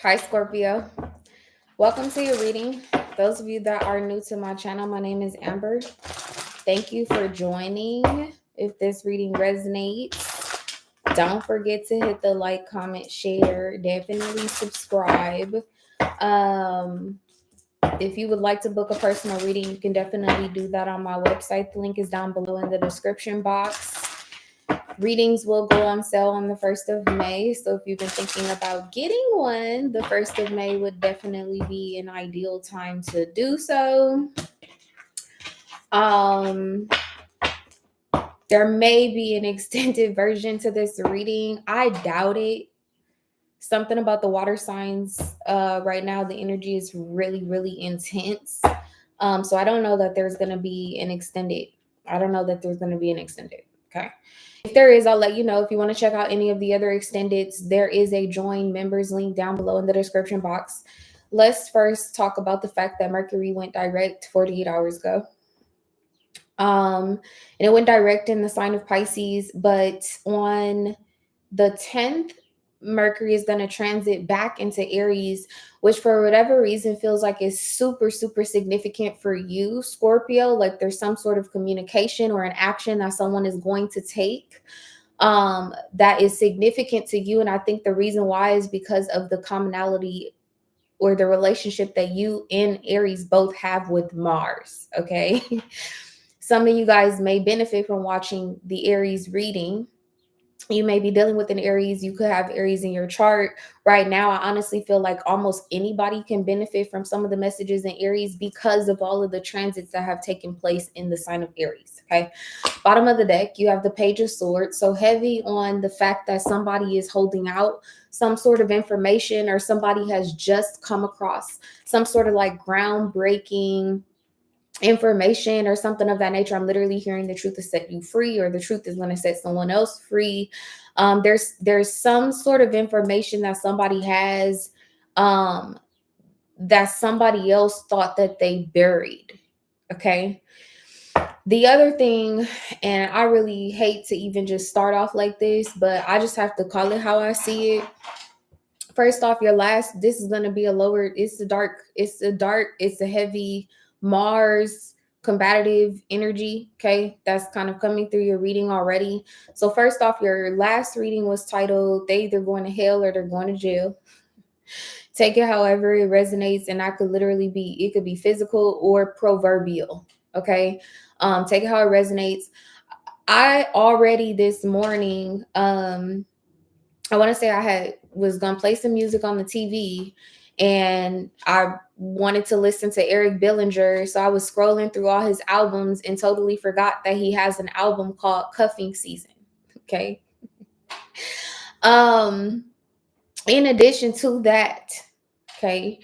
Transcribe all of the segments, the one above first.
Hi, Scorpio. Welcome to your reading. Those of you that are new to my channel, my name is Amber. Thank you for joining. If this reading resonates, don't forget to hit the like, comment, share. Definitely subscribe. If you would like to book a personal reading, you can definitely do that on my website. The link is down below in the description box. Readings will go on sale on the 1st of May. So if you've been thinking about getting one, the 1st of May would definitely be an ideal time to do so. There may be an extended version to this reading. I doubt it. Something about the water signs right now, the energy is really, really intense. So I don't know that there's going to be an extended. Okay. If there is, I'll let you know. If you want to check out any of the other extendeds, there is a join members link down below in the description box. Let's first talk about the fact that Mercury went direct 48 hours ago. And it went direct in the sign of Pisces, but on the 10th, Mercury is going to transit back into Aries, which for whatever reason feels like it's super, super significant for you, Scorpio. Like there's some sort of communication or an action that someone is going to take that is significant to you. And I think the reason why is because of the commonality or the relationship that you and Aries both have with Mars. Okay. Some of you guys may benefit from watching the Aries reading. You may be dealing with an Aries. You could have Aries in your chart right now. I honestly feel like almost anybody can benefit from some of the messages in Aries because of all of the transits that have taken place in the sign of Aries. Okay. Bottom of the deck, you have the Page of Swords. So heavy on the fact that somebody is holding out some sort of information, or somebody has just come across some sort of like groundbreaking information or something of that nature. I'm literally hearing the truth to set you free, or the truth is going to set someone else free. There's some sort of information that somebody has that somebody else thought that they buried. Okay. The other thing, and I really hate to even just start off like this, but I just have to call it how I see it. First off, this is going to be a lower, it's a heavy Mars combative energy. Okay. That's kind of coming through your reading already. So first off, your last reading was titled, They Either Going to Hell or They're Going to Jail. Take it however it resonates. And that could literally be, it could be physical or proverbial. Okay. Take it how it resonates. I already this morning, I want to say was going to play some music on the TV, and I wanted to listen to Eric Bellinger. So I was scrolling through all his albums and totally forgot that he has an album called Cuffing Season. Okay. In addition to that, okay,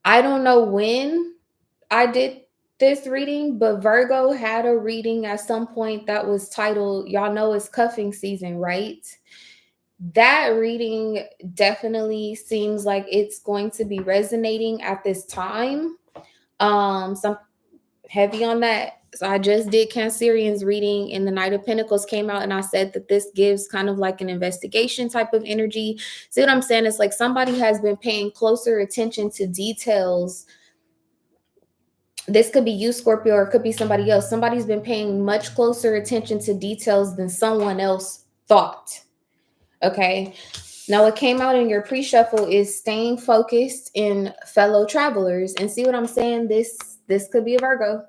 I don't know when I did this reading, but Virgo had a reading at some point that was titled, y'all know it's cuffing season, right? That reading definitely seems like it's going to be resonating at this time. Some heavy on that. So I just did Cancerian's reading, and the Knight of Pentacles came out, and I said that this gives kind of like an investigation type of energy. See what I'm saying? It's like somebody has been paying closer attention to details. This could be you, Scorpio, or it could be somebody else. Somebody's been paying much closer attention to details than someone else thought. Okay. Now, what came out in your pre-shuffle is staying focused in fellow travelers. And see what I'm saying? This could be a Virgo.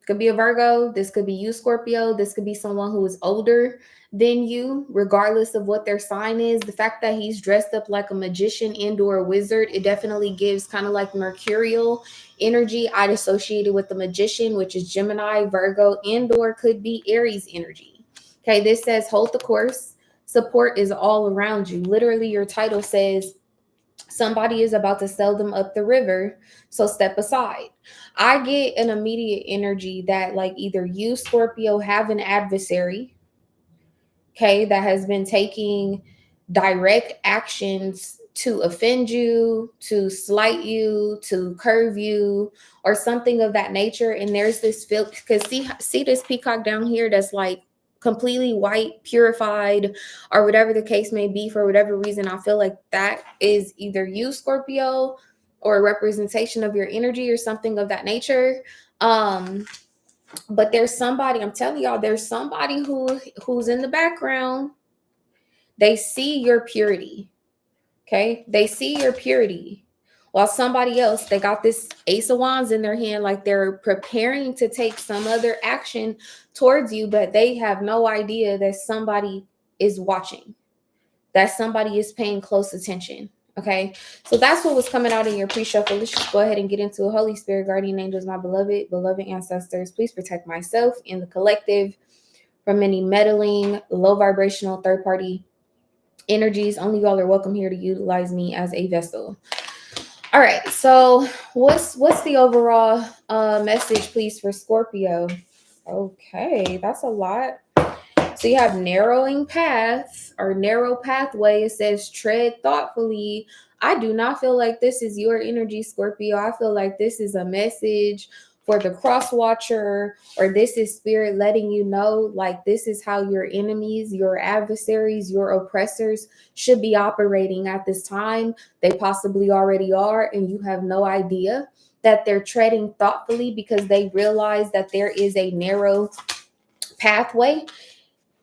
Could be a Virgo. This could be you, Scorpio. This could be someone who is older than you, regardless of what their sign is. The fact that he's dressed up like a magician and or a wizard, it definitely gives kind of like mercurial energy. I'd associate it with the magician, which is Gemini, Virgo, and or could be Aries energy. Okay, this says hold the course. Support is all around you. Literally, your title says somebody is about to sell them up the river, so step aside. I get an immediate energy that like either you, Scorpio, have an adversary, okay, that has been taking direct actions to offend you, to slight you, to curve you, or something of that nature. And there's this feel, because see this peacock down here that's like completely white, purified, or whatever the case may be, for whatever reason, I feel like that is either you, Scorpio, or a representation of your energy or something of that nature. But there's somebody, I'm telling y'all, there's somebody who's in the background. They see your purity. Okay. They see your purity. While somebody else, they got this Ace of Wands in their hand, like they're preparing to take some other action towards you, but they have no idea that somebody is watching, that somebody is paying close attention. Okay. So that's what was coming out in your pre-shuffle. Let's just go ahead and get into it. Holy Spirit, guardian angels, my beloved ancestors, please protect myself and the collective from any meddling, low vibrational third party energies. Only y'all are welcome here to utilize me as a vessel. All right, so what's the overall message, please, for Scorpio? Okay, that's a lot. So you have narrowing path or narrow pathway. It says tread thoughtfully. I do not feel like this is your energy, Scorpio. I feel like this is a message for the cross watcher, or this is spirit letting you know, like, this is how your enemies, your adversaries, your oppressors should be operating at this time. They possibly already are, and you have no idea that they're treading thoughtfully because they realize that there is a narrow pathway.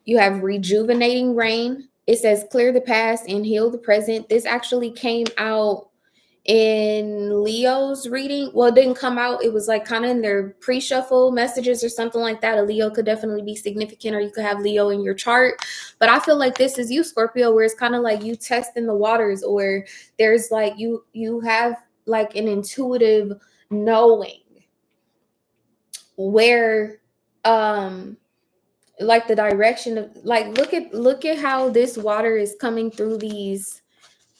You have rejuvenating rain. It says clear the past and heal the present. This actually came out in Leo's reading. Well, it didn't come out. It was like kind of in their pre-shuffle messages or something like that. A Leo could definitely be significant, or you could have Leo in your chart. But I feel like this is you, Scorpio, where it's kind of like you testing the waters, or there's like you have like an intuitive knowing where like the direction of, like, look at how this water is coming through these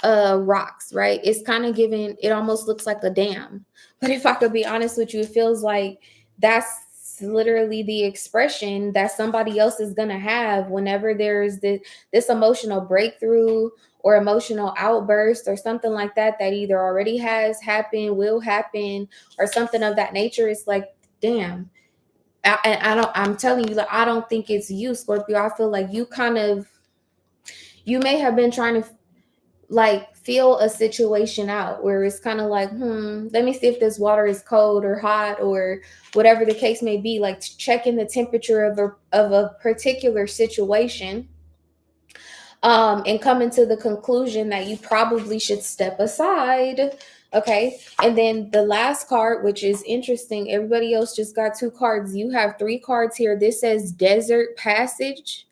rocks, right? It's kind of giving, it almost looks like a dam. But if I could be honest with you, it feels like that's literally the expression that somebody else is gonna have whenever there's this emotional breakthrough or emotional outburst or something like that, that either already has happened, will happen, or something of that nature. It's like, damn. I'm telling you, like, I don't think it's you, Scorpio. I feel like you may have been trying to like feel a situation out where it's kind of like, let me see if this water is cold or hot or whatever the case may be, like checking the temperature of a particular situation, and coming to the conclusion that you probably should step aside. Okay. And then the last card, which is interesting, everybody else just got 2 cards. You have 3 cards here. This says desert passage,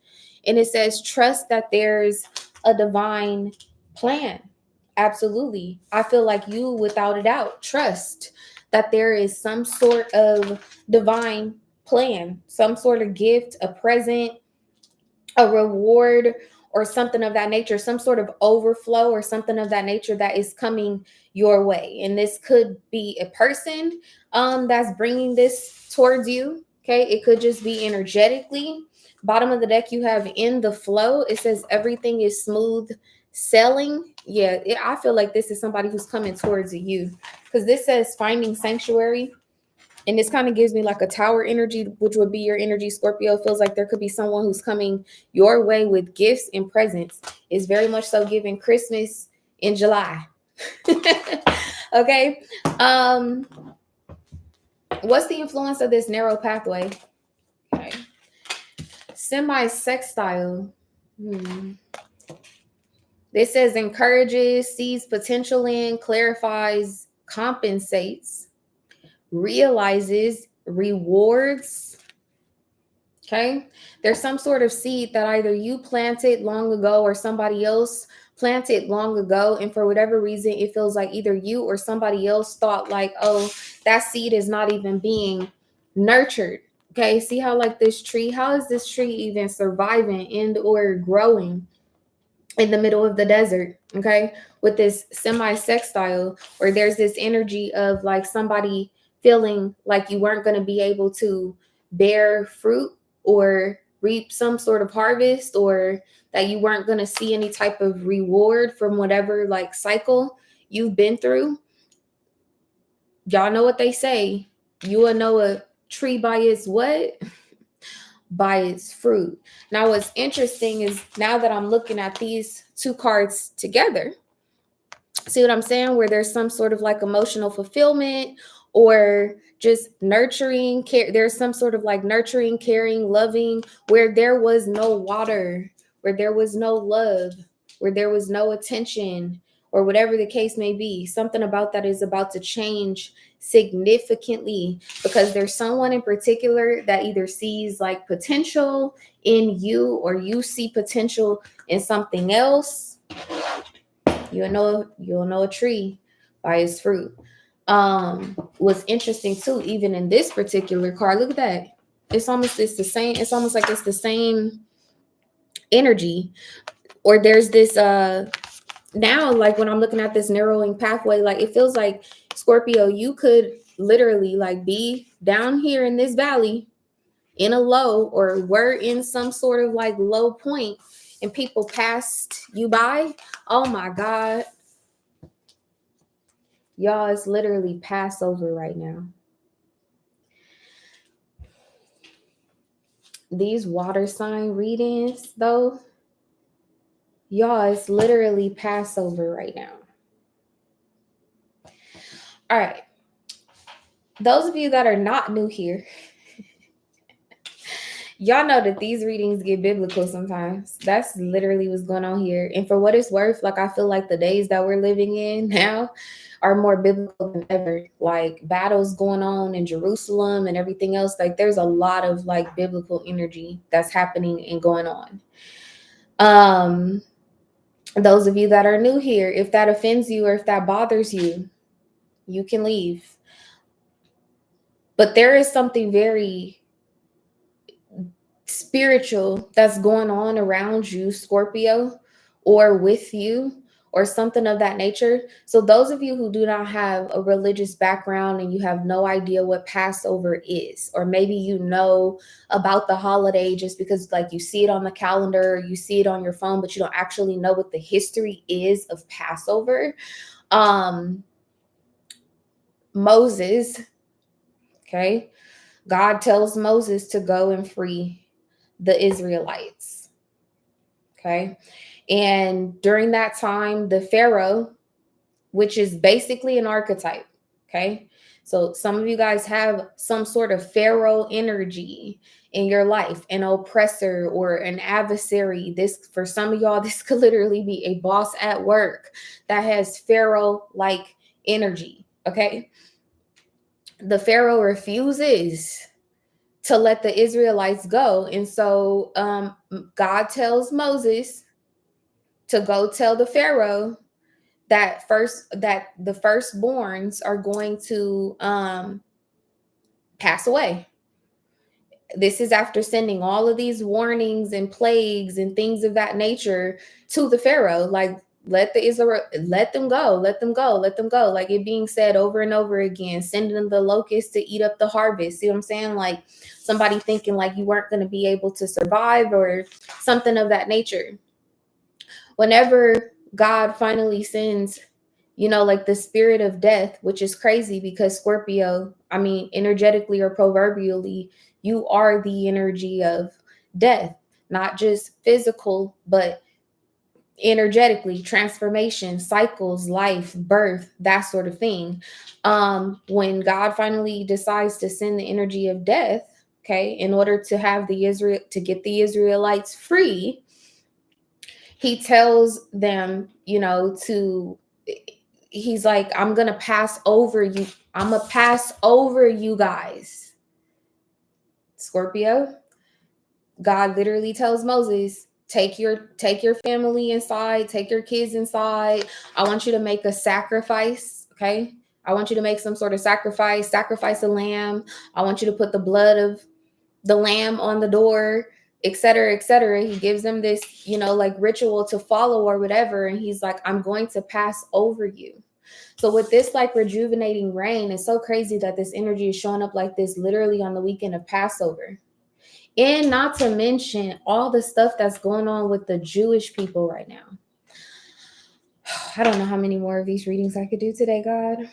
and it says trust that there's a divine plan. Absolutely. I feel like you, without a doubt, trust that there is some sort of divine plan, some sort of gift, a present, a reward, or something of that nature, some sort of overflow or something of that nature that is coming your way. And this could be a person that's bringing this towards you. Okay. It could just be energetically. Bottom of the deck, you have in the flow. It says everything is smooth sailing. Yeah, I feel like this is somebody who's coming towards you, because this says finding sanctuary. And this kind of gives me like a tower energy, which would be your energy, Scorpio. It feels like there could be someone who's coming your way with gifts and presents. It's very much so giving Christmas in July. Okay. What's the influence of this narrow pathway? Okay. Semi-sextile. This says encourages, sees potential in, clarifies, compensates, realizes, rewards. Okay. There's some sort of seed that either you planted long ago or somebody else planted long ago. And for whatever reason, it feels like either you or somebody else thought like, oh, that seed is not even being nurtured. Okay. See how like this tree, how is this tree even surviving and or growing in the middle of the desert? Okay. With this semi-sextile, or there's this energy of like somebody feeling like you weren't going to be able to bear fruit or reap some sort of harvest, or that you weren't going to see any type of reward from whatever like cycle you've been through. Y'all know what they say. You will know a tree by its what? by its fruit. Now, what's interesting is now that I'm looking at these two cards together, see what I'm saying? Where there's some sort of like emotional fulfillment or just nurturing care. There's some sort of like nurturing, caring, loving, where there was no water, where there was no love, where there was no attention, or whatever the case may be. Something about that is about to change significantly, because there's someone in particular that either sees like potential in you, or you see potential in something else. You'll know a tree by its fruit. What's interesting too, even in this particular card, look at that. It's the same, it's almost like it's the same energy. Or there's this now, like when I'm looking at this narrowing pathway, like it feels like, Scorpio, you could literally like be down here in this valley in a low, or we're in some sort of like low point, and people passed you by. Oh my God. Y'all, it's literally Passover right now. These water sign readings, though, y'all, it's literally Passover right now. All right. Those of you that are not new here, y'all know that these readings get biblical sometimes. That's literally what's going on here. And for what it's worth, like I feel like the days that we're living in now are more biblical than ever. Like battles going on in Jerusalem and everything else. Like there's a lot of like biblical energy that's happening and going on. Those of you that are new here, if that offends you or if that bothers you, you can leave. But there is something very spiritual that's going on around you, Scorpio, or with you, or something of that nature. So those of you who do not have a religious background and you have no idea what Passover is, or maybe you know about the holiday just because like you see it on the calendar, you see it on your phone, but you don't actually know what the history is of Passover. Moses, okay, God tells Moses to go and free the Israelites. Okay. And during that time, the Pharaoh, which is basically an archetype. Okay. So some of you guys have some sort of Pharaoh energy in your life, an oppressor or an adversary. This, for some of y'all, this could literally be a boss at work that has Pharaoh-like energy. Okay. The Pharaoh refuses to let the Israelites go. And so God tells Moses to go tell the Pharaoh that the firstborns are going to pass away. This is after sending all of these warnings and plagues and things of that nature to the Pharaoh, like let them go, let them go, let them go. Like it being said over and over again, sending the locusts to eat up the harvest. See what I'm saying? Like somebody thinking like you weren't going to be able to survive or something of that nature. Whenever God finally sends, like the spirit of death, which is crazy because Scorpio, I mean, energetically or proverbially, you are the energy of death, not just physical, but energetically, transformation, cycles, life, birth, that sort of thing. When God finally decides to send the energy of death, okay, in order to have to get the Israelites free, he tells them, he's like, I'm gonna pass over you. I'm gonna pass over you guys. Scorpio, God literally tells Moses, take your family inside, take your kids inside. I want you to make a sacrifice. Okay. I want you to make some sort of sacrifice a lamb. I want you to put the blood of the lamb on the door, etc., etc. He gives them this, like ritual to follow or whatever. And he's like, I'm going to pass over you. So with this like rejuvenating rain, it's so crazy that this energy is showing up like this literally on the weekend of Passover. And not to mention all the stuff that's going on with the Jewish people right now. I don't know how many more of these readings I could do today, God.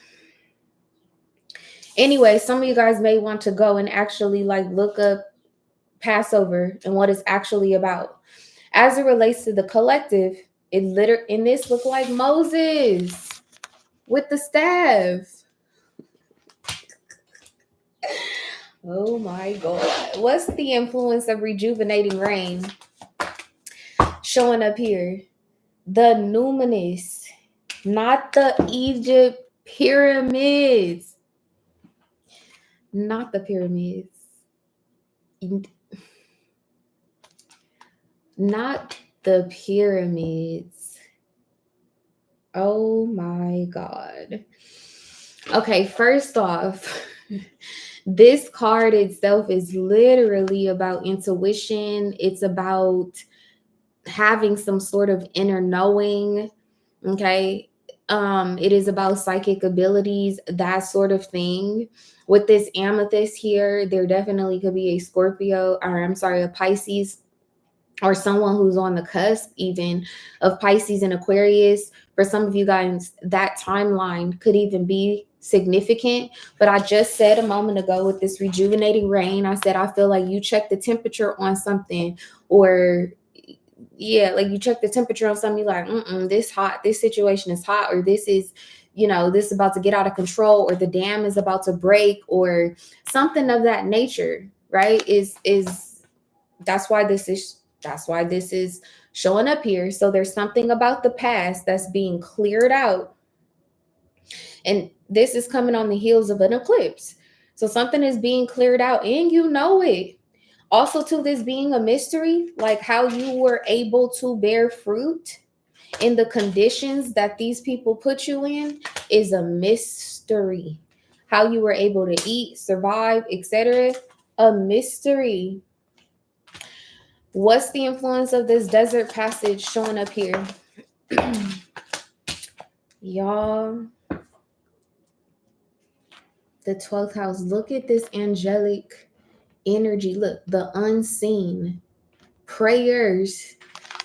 Anyway, some of you guys may want to go and actually like look up Passover and what it's actually about. As it relates to the collective, and this looked like Moses with the staff. Oh my God. What's the influence of rejuvenating rain showing up here? The numinous, not the Egypt pyramids. Not the pyramids. Not the pyramids. Oh my God. Okay, first off, this card itself is literally about intuition. It's about having some sort of inner knowing. Okay. It is about psychic abilities, that sort of thing. With this amethyst here, there definitely could be a Scorpio, or I'm sorry, a Pisces, or someone who's on the cusp even of Pisces and Aquarius. For some of you guys, that timeline could even be significant. But I just said a moment ago with this rejuvenating rain, I said, I feel like you check the temperature on something, or yeah, like you check the temperature on something, you're like, this hot, this situation is hot, or this is, this is about to get out of control, or the dam is about to break, or something of that nature, right? Is that's why this is showing up here. So there's something about the past that's being cleared out. And this is coming on the heels of an eclipse. So something is being cleared out and you know it. Also, to this being a mystery, like how you were able to bear fruit in the conditions that these people put you in is a mystery. How you were able to eat, survive, etc., a mystery. What's the influence of this desert passage showing up here? Y'all, the 12th house. Look at this angelic energy. Look, the unseen prayers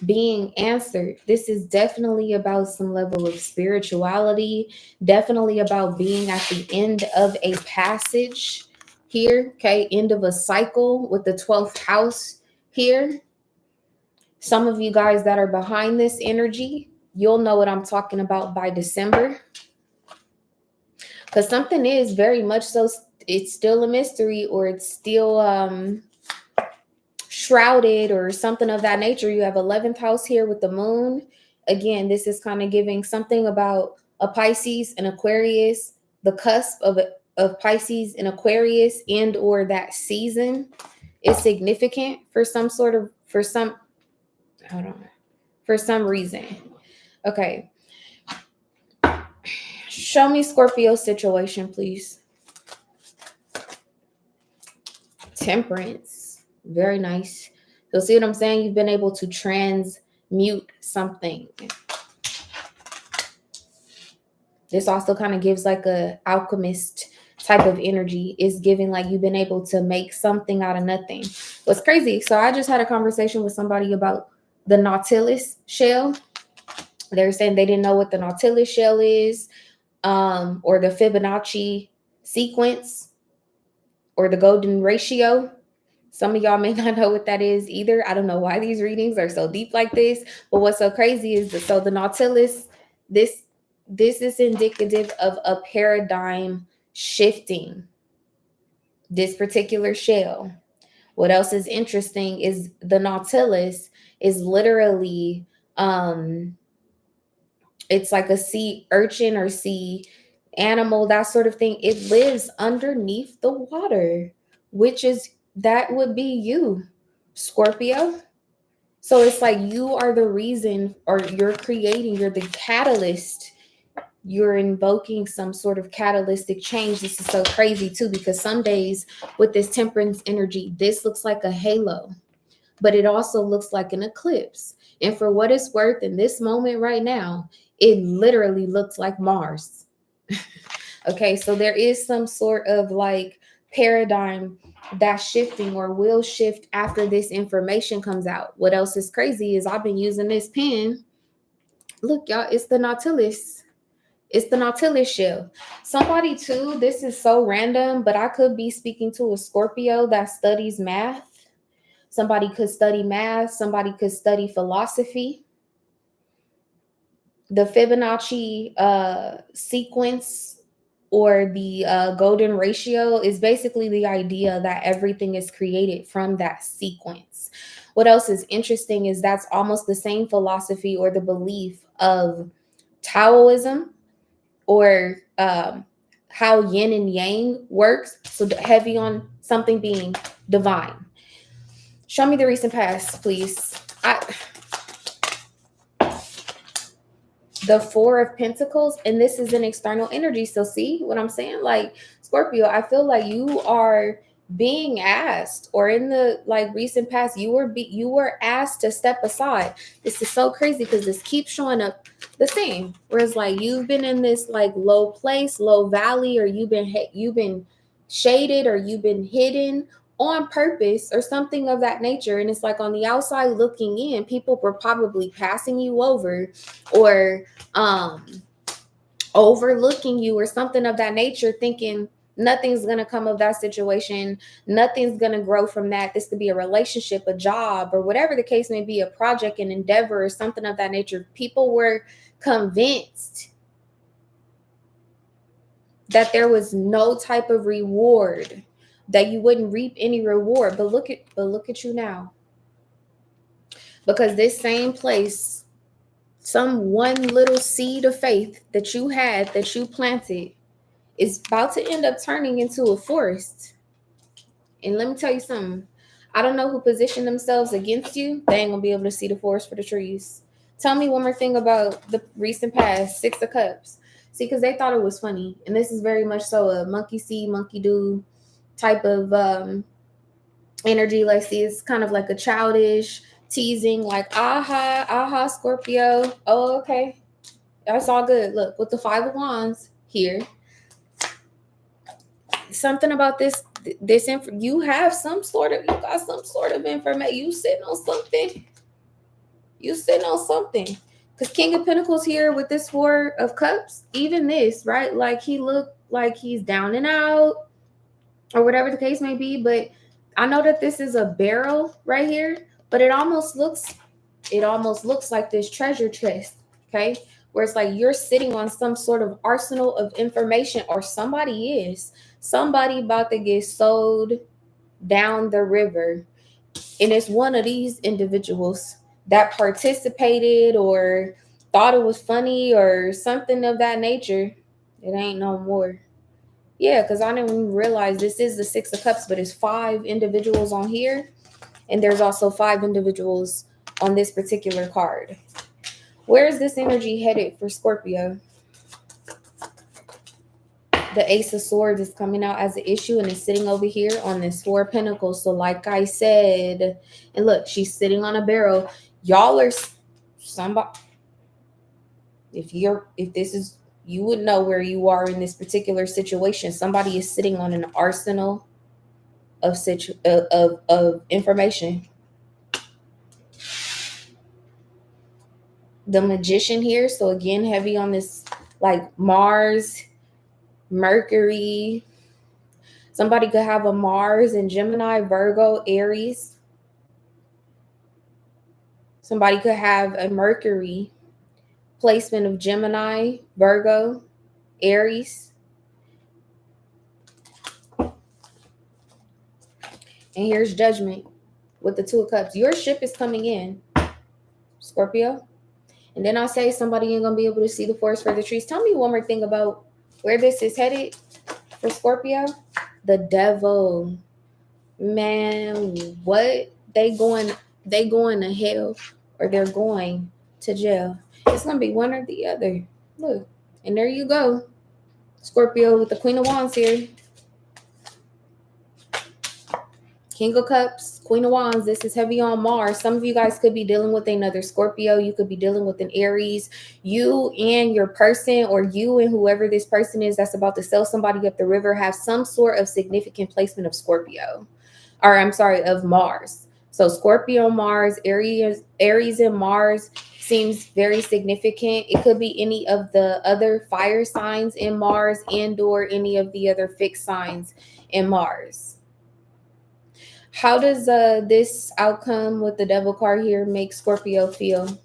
being answered. This is definitely about some level of spirituality, definitely about being at the end of a passage here, okay? End of a cycle with the 12th house here. Some of you guys that are behind this energy, you'll know what I'm talking about by December. Because something is very much so, it's still a mystery, or it's still shrouded or something of that nature. You have 11th house here with the moon. Again, this is kind of giving something about a Pisces and Aquarius, the cusp of Pisces and Aquarius, and or that season is significant for some reason. Okay. Show me Scorpio's situation, please. Temperance. Very nice. So see what I'm saying? You've been able to transmute something. This also kind of gives like a alchemist type of energy. Is giving like you've been able to make something out of nothing. What's crazy? So I just had a conversation with somebody about the Nautilus shell. They're saying they didn't know what the Nautilus shell is, or the Fibonacci sequence, or the golden ratio. Some of y'all may not know what that is either. I don't know why these readings are so deep like this, but what's so crazy is the Nautilus, this is indicative of a paradigm shifting. This particular shell. What else is interesting is the Nautilus is literally it's like a sea urchin or sea animal, that sort of thing. It lives underneath the water, that would be you, Scorpio. So it's like you are the reason, or you're the catalyst. You're invoking some sort of catalytic change. This is so crazy too, because some days with this temperance energy, this looks like a halo, but it also looks like an eclipse. And for what it's worth, in this moment right now, it literally looks like Mars. Okay, so there is some sort of like paradigm that's shifting or will shift after this information comes out. What else is crazy is I've been using this pen. Look, y'all, it's the Nautilus. It's the Nautilus shell. Somebody too, this is so random, but I could be speaking to a Scorpio that studies math. Somebody could study math. Somebody could study philosophy. The Fibonacci sequence, or the golden ratio, is basically the idea that everything is created from that sequence. What else is interesting is that's almost the same philosophy or the belief of Taoism, or how yin and yang works. So heavy on something being divine. Show me the recent past, please. The Four of Pentacles, and this is an external energy. So see what I'm saying? Like, Scorpio, I feel like you are being asked, or in the like recent past, you were asked to step aside. This is so crazy because this keeps showing up the same. Whereas like you've been in this like low place, low valley, or you've been shaded, or you've been hidden on purpose or something of that nature. And it's like on the outside looking in, people were probably passing you over, or overlooking you, or something of that nature, thinking nothing's going to come of that situation, nothing's going to grow from that. This could be a relationship, a job, or whatever the case may be, a project, an endeavor, or something of that nature. People were convinced that there was no type of reward, that you wouldn't reap any reward. But look at you now. Because this same place, some one little seed of faith that you had, that you planted, is about to end up turning into a forest. And let me tell you something. I don't know who positioned themselves against you. They ain't gonna be able to see the forest for the trees. Tell me one more thing about the recent past. Six of Cups. See, because they thought it was funny. And this is very much so a monkey see, monkey do type of energy. Like, see, it's kind of like a childish teasing, like, aha, Scorpio. Oh, okay. That's all good. Look, with the Five of Wands here, something about this you got some sort of information. You sitting on something. Because King of Pentacles here with this Four of Cups, even this, right? Like, he looked like he's down and out, or whatever the case may be. But I know that this is a barrel right here, but it almost looks like this treasure chest, okay? Where it's like you're sitting on some sort of arsenal of information, or somebody about to get sold down the river. And it's one of these individuals that participated or thought it was funny or something of that nature. It ain't no more. Yeah, because I didn't even realize this is the Six of Cups, but it's 5 individuals on here. And there's also 5 individuals on this particular card. Where is this energy headed for Scorpio? The Ace of Swords is coming out as an issue, and is sitting over here on this Four of Pentacles. So like I said, and look, she's sitting on a barrel. Y'all are somebody. If this is, you would know where you are in this particular situation. Somebody is sitting on an arsenal of information. The Magician here. So again, heavy on this like Mars, Mercury. Somebody could have a Mars in Gemini, Virgo, Aries. Somebody could have a Mercury placement of Gemini, Virgo, Aries. And here's Judgment with the Two of Cups. Your ship is coming in, Scorpio. And then I'll say somebody ain't going to be able to see the forest for the trees. Tell me one more thing about where this is headed for Scorpio. The Devil. Man, what? They going to hell, or they're going to jail. It's going to be one or the other. Look. And there you go. Scorpio with the Queen of Wands here. King of Cups, Queen of Wands. This is heavy on Mars. Some of you guys could be dealing with another Scorpio. You could be dealing with an Aries. You and your person, or you and whoever this person is that's about to sell somebody up the river, have some sort of significant placement of Scorpio. Or I'm sorry, of Mars. So Scorpio, Mars, Aries and Mars seems very significant. It could be any of the other fire signs in Mars, and or any of the other fixed signs in Mars. How does this outcome with the devil card here make Scorpio feel?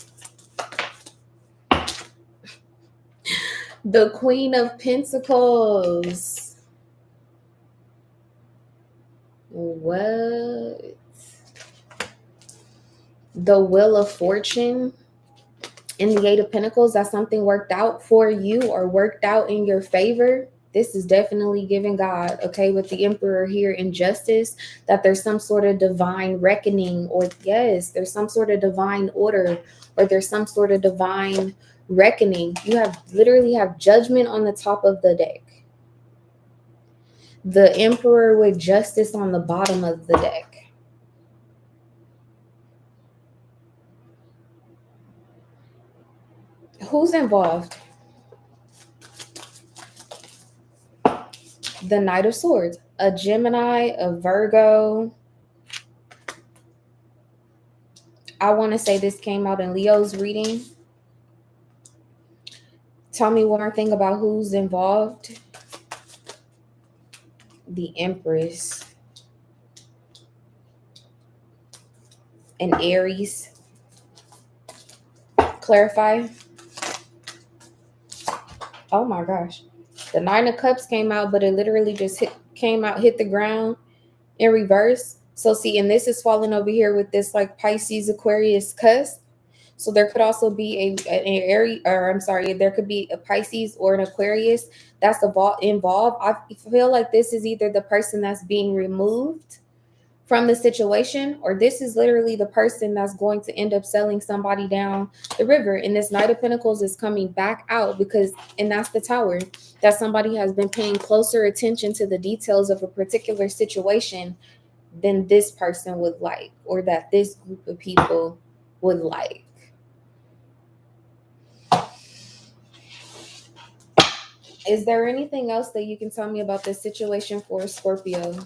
The Queen of Pentacles. What? The Wheel of Fortune in the Eight of Pentacles. That's something worked out for you or worked out in your favor. This is definitely giving God, okay, with the Emperor here in Justice, that there's some sort of divine reckoning, or yes, there's some sort of divine order, or there's some sort of divine reckoning. You have literally have Judgment on the top of the deck. The Emperor with Justice on the bottom of the deck. Who's involved? The Knight of Swords, a Gemini, a Virgo. I want to say this came out in Leo's reading. Tell me one more thing about who's involved. The Empress. And Aries. Clarify. Oh my gosh. The Nine of Cups came out, but it literally just hit the ground in reverse. So see, and this is falling over here with this like Pisces Aquarius cusp. So there could also be there could be a Pisces or an Aquarius that's involved. I feel like this is either the person that's being removed from the situation, or this is literally the person that's going to end up selling somebody down the river. And this Knight of Pentacles is coming back out and that's the Tower, that somebody has been paying closer attention to the details of a particular situation than this person would like, or that this group of people would like. Is there anything else that you can tell me about this situation for Scorpio?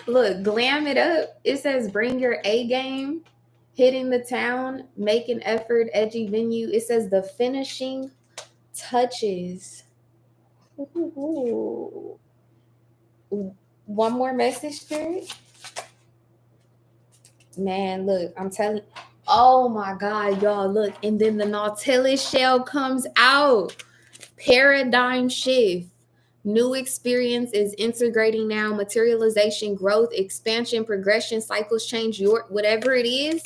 Look, glam it up. It says bring your A game, hitting the town, make an effort, edgy venue. It says the finishing touches. Ooh. One more message, Spirit. Man, look, I'm telling you. Oh my God, y'all, look. And then the Nautilus shell comes out. Paradigm shift. New experience is integrating now. Materialization, growth, expansion, progression, cycles, change. Whatever it is,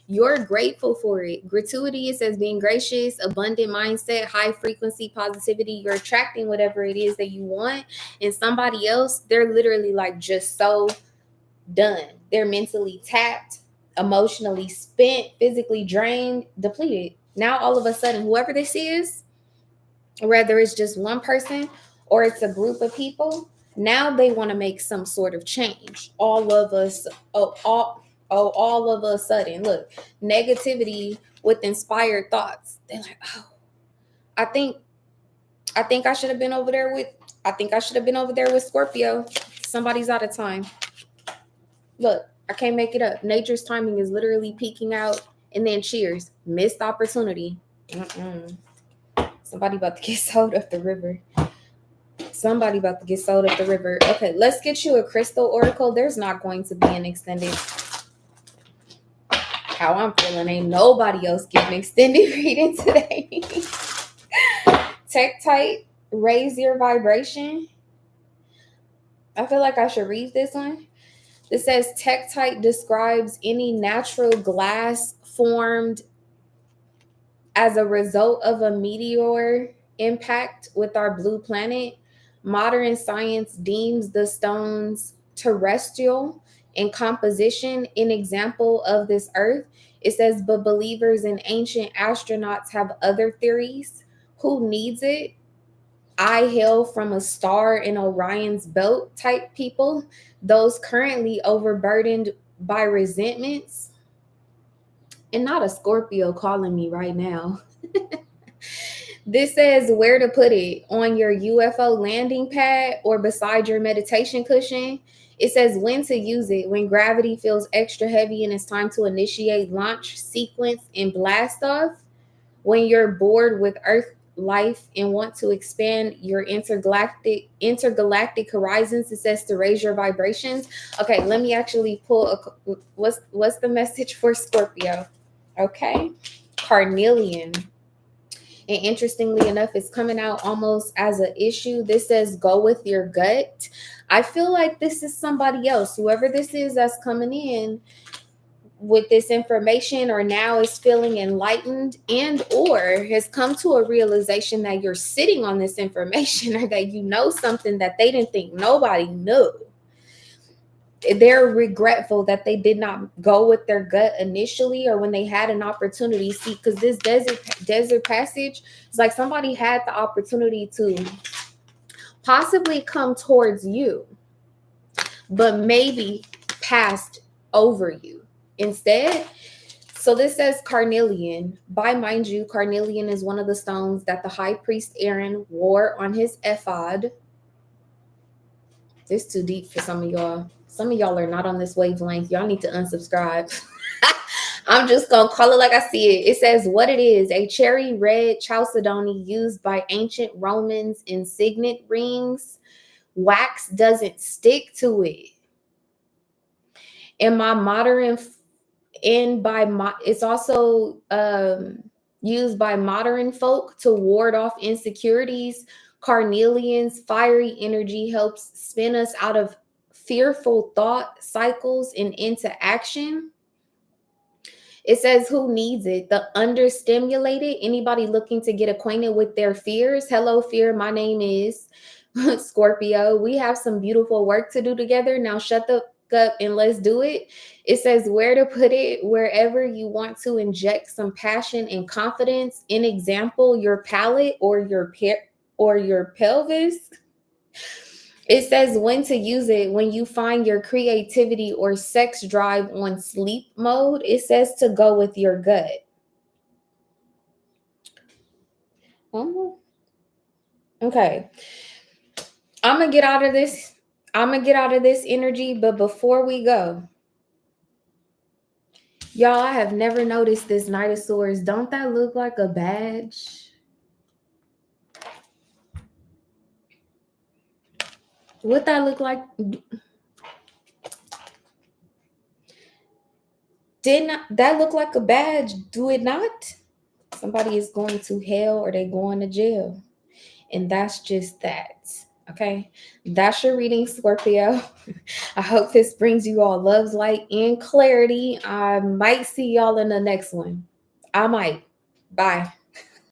you're grateful for it. Gratuity, it says being gracious, abundant mindset, high frequency positivity. You're attracting whatever it is that you want. And somebody else, they're literally like just so done. They're mentally tapped, emotionally spent, physically drained, depleted. Now all of a sudden, whoever this is, whether it's just one person or it's a group of people, now they want to make some sort of change. All of us, all of a sudden, look, negativity with inspired thoughts. They're like, oh, I think I should have been over there with Scorpio. Somebody's out of time. Look, I can't make it up. Nature's timing is literally peeking out, and then cheers, missed opportunity. Somebody about to get sold up the river. Okay, let's get you a crystal oracle. There's not going to be an extended. How I'm feeling, ain't nobody else getting extended reading today. Tektite, raise your vibration. I feel like I should read this one. It says Tektite describes any natural glass formed as a result of a meteor impact with our blue planet. Modern science deems the stones terrestrial in composition, an example of this earth. It says, but believers and ancient astronauts have other theories. Who needs it? I hail from a star in Orion's belt type people, those currently overburdened by resentments. And not a Scorpio calling me right now. This says where to put it: on your UFO landing pad or beside your meditation cushion. It says when to use it: when gravity feels extra heavy and it's time to initiate launch sequence and blast off. When you're bored with Earth life and want to expand your intergalactic horizons. It says to raise your vibrations. Okay, let me actually pull what's the message for Scorpio? Okay, carnelian. And interestingly enough, it's coming out almost as an issue. This says go with your gut. I feel like this is somebody else, whoever this is that's coming in with this information, or now is feeling enlightened and or has come to a realization that you're sitting on this information, or that you know something that they didn't think nobody knew. They're regretful that they did not go with their gut initially, or when they had an opportunity. See, because this desert passage, it's like somebody had the opportunity to possibly come towards you, but maybe passed over you instead. So this says carnelian. By mind you, carnelian is one of the stones that the high priest Aaron wore on his ephod. It's too deep for some of y'all. Some of y'all are not on this wavelength. Y'all need to unsubscribe. I'm just going to call it like I see it. It says what it is: a cherry red chalcedony used by ancient Romans in signet rings. Wax doesn't stick to it. In my modern, it's also used by modern folk to ward off insecurities. Carnelian's fiery energy helps spin us out of fearful thought cycles and into action. It says who needs it? The understimulated. Anybody looking to get acquainted with their fears? Hello, fear. My name is Scorpio. We have some beautiful work to do together. Now shut the up and let's do it. It says where to put it: wherever you want to inject some passion and confidence. In example, your palate or your pelvis. It says when to use it: when you find your creativity or sex drive on sleep mode. It says to go with your gut. Okay. I'm going to get out of this. I'm going to get out of this energy. But before we go, y'all, I have never noticed this Knight of Swords. Don't that look like a badge? What that look like? Did not that look like a badge? Do it not? Somebody is going to hell or they going to jail. And that's just that. Okay. That's your reading, Scorpio. I hope this brings you all love, light, and clarity. I might see y'all in the next one. I might. Bye.